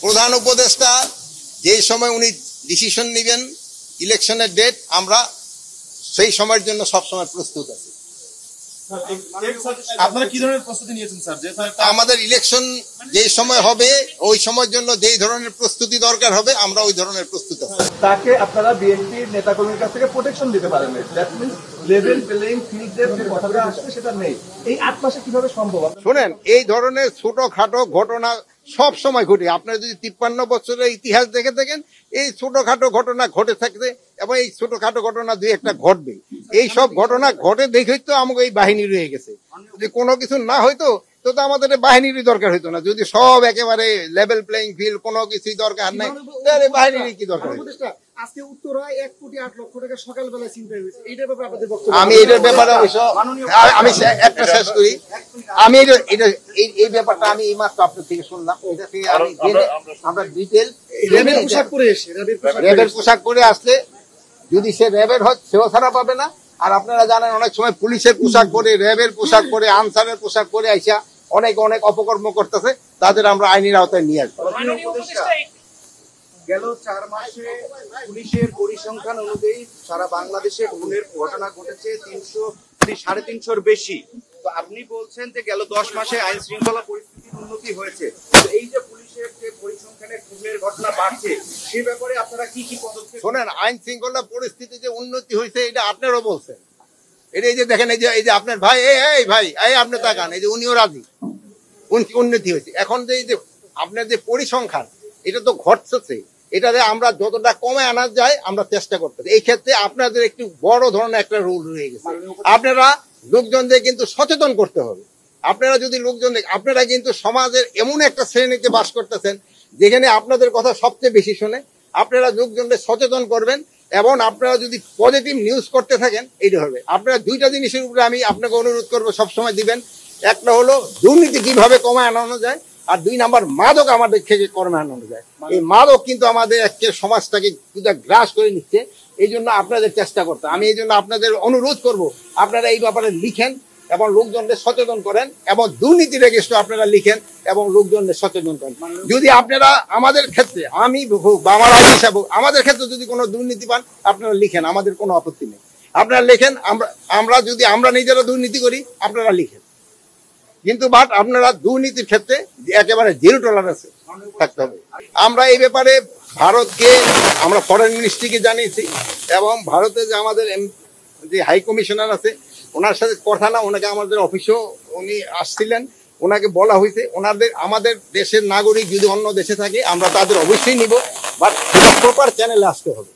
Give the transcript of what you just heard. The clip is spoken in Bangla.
প্রধান উপদেষ্টা যেই সময় উনি ডিসিশন নেবেন ইলেকশনের ডেট, আমরা সেই সময়ের জন্য সবসময় প্রস্তুত আছি। আপনারা কি ধরনের প্রস্তুতি নিয়েছেন স্যার? আমাদের ইলেকশন যেই সময় হবে ওই সময়ের জন্য যেই ধরনের প্রস্তুতি দরকার হবে আমরা ওই ধরনের প্রস্তুত আছি। তাকে আপনারা বিএনপির নেতাকর্মীর কাছ থেকে প্রোটেকশন দিতে পারেন, দ্যাট মিন্স লেভেল প্লেইং ফিল্ডের যে কথাটা আসছে সেটা নেই। এই 8 মাসে কিভাবে সম্ভব? শুনেন, এই ধরনের ছোটখাটো ঘটনা সব সময় ঘটে। আপনারা যদি 53 বছরের ইতিহাস দেখে থাকেন, এই ছোটখাটো ঘটনা ঘটে থাকবে এবং এই ছোটখাটো ঘটনা দুই একটা ঘটবে। এই সব ঘটনা ঘটে দেখেই তো আমাকে এই বাহিনী রয়ে গেছে। যদি কোনো কিছু না হইতো তো আমাদের বাহিনীরই দরকার হইতো না। যদি সব একেবারে লেভেল প্লেইং ফিল্ড, কোনো কিছুই দরকার নাই, তাহলে বাহিনীর কি দরকার? আজকে উত্তরায় 1,08,00,000 টাকা সকালবেলা চিন্তা হয়েছে, এইটার ব্যাপারে আপনাদের বক্তব্য? আমি এটার ব্যাপারে আমি একটা শেষ করি। আমি এই ব্যাপারটা আমি এই মাত্র আপনার থেকে শুনলাম। এটা থেকে আমি আমরা ডিটেল র্যাবের পোশাক পরে এসে র্যাবের পোশাক পরে আসলে যদি সে র্যাবের হয় সেও ছাড়া পাবে না। আর আপনারা জানেন অনেক সময় পুলিশের পোশাক পরে, র্যাবের পোশাক পরে, আনসারের পোশাক পরে আইসা অনেক অপকর্ম করতেছে, তাদের আমরা আইনের আওতায় নিয়ে আসবো। গেল 4 মাসে পুলিশের পরিসংখ্যান অনুযায়ী সারা বাংলাদেশে খুনের ঘটনা ঘটেছে 300-350-র বেশি। তো আপনি বলছেন যে গেল 10 মাসে আইন শৃঙ্খলা পরিস্থিতির উন্নতি হয়েছে। তো এই যে পুলিশের যে পরিসংখ্যানে খুনের ঘটনা বাড়ছে, সে ব্যাপারে আপনারা কি কি পদক্ষেপ? শোনেন, আইন শৃঙ্খলা পরিস্থিতি যে উন্নতি হয়েছে এটা আপনারও বলছেন। এই যে দেখেন, এই যে আপনার ভাই, এই ভাই, এই আপনি তাকান, এই যে উনিও রাজি, উন্নতি হয়েছে। এখন যে এই যে আপনার যে পরিসংখ্যান, এটা তো ঘটছে, এটাতে আমরা যতটা কমে আনা যায় আমরা চেষ্টা করতেছি। এই ক্ষেত্রে আপনাদের একটু বড় ধরনের একটা রোল রয়ে গেছে। আপনারা লোকজনদের কিন্তু সচেতন করতে হবে। আপনারা যদি লোকজনদের, আপনারা কিন্তু সমাজের এমন একটা শ্রেণীতে বাস করতেছেন যেখানে আপনাদের কথা সবচেয়ে বেশি শোনে। আপনারা লোকজনদের সচেতন করবেন এবং আপনারা যদি পজিটিভ নিউজ করতে থাকেন, এইটা হবে। আপনারা দুইটা জিনিসের উপরে আমি আপনাকে অনুরোধ করবো সবসময় দিবেন। একটা হলো দুর্নীতি কিভাবে কমায় আনানো যায়, আর 2 নাম্বার মাদক আমাদের থেকে কমে আনানো যায়। এই মাদক কিন্তু আমাদের একটা সমাজটাকে গ্রাস করে নিচ্ছে। এই জন্য আপনাদের চেষ্টা করতে, আমি এই জন্য আপনাদের অনুরোধ করব, আপনারা এই ব্যাপারে লিখেন এবং লোকজনদের সচেতন করেন, এবং দুর্নীতির এগেইনস্টে আপনারা লিখেন এবং লোকজনদের সচেতন করেন। যদি আপনারা আমাদের ক্ষেত্রে, আমি হোক বা আমার অফিস হোক, আমাদের ক্ষেত্রে যদি কোনো দুর্নীতি পান আপনারা লিখেন, আমাদের কোনো আপত্তি নেই। আপনারা লিখেন, আমরা নিজেরা দুর্নীতি করি আপনারা লিখেন, কিন্তু বাট আপনারা দুর্নীতির ক্ষেত্রে একেবারে 0 টলারেন্স থাকতে হবে। আমরা এই ব্যাপারে ভারতকে, আমরা ফরেন মিনিস্ট্রিকে জানিয়েছি এবং ভারতে যে আমাদের যে হাই কমিশনার আছে ওনার সাথে কথা না, ওনাকে আমাদের অফিসেও উনি আসছিলেন, ওনাকে বলা হয়েছে আমাদের দেশের নাগরিক যদি অন্য দেশে থাকে আমরা তাদের অবশ্যই নিব, বাট প্রপার চ্যানেলে আসতে হবে।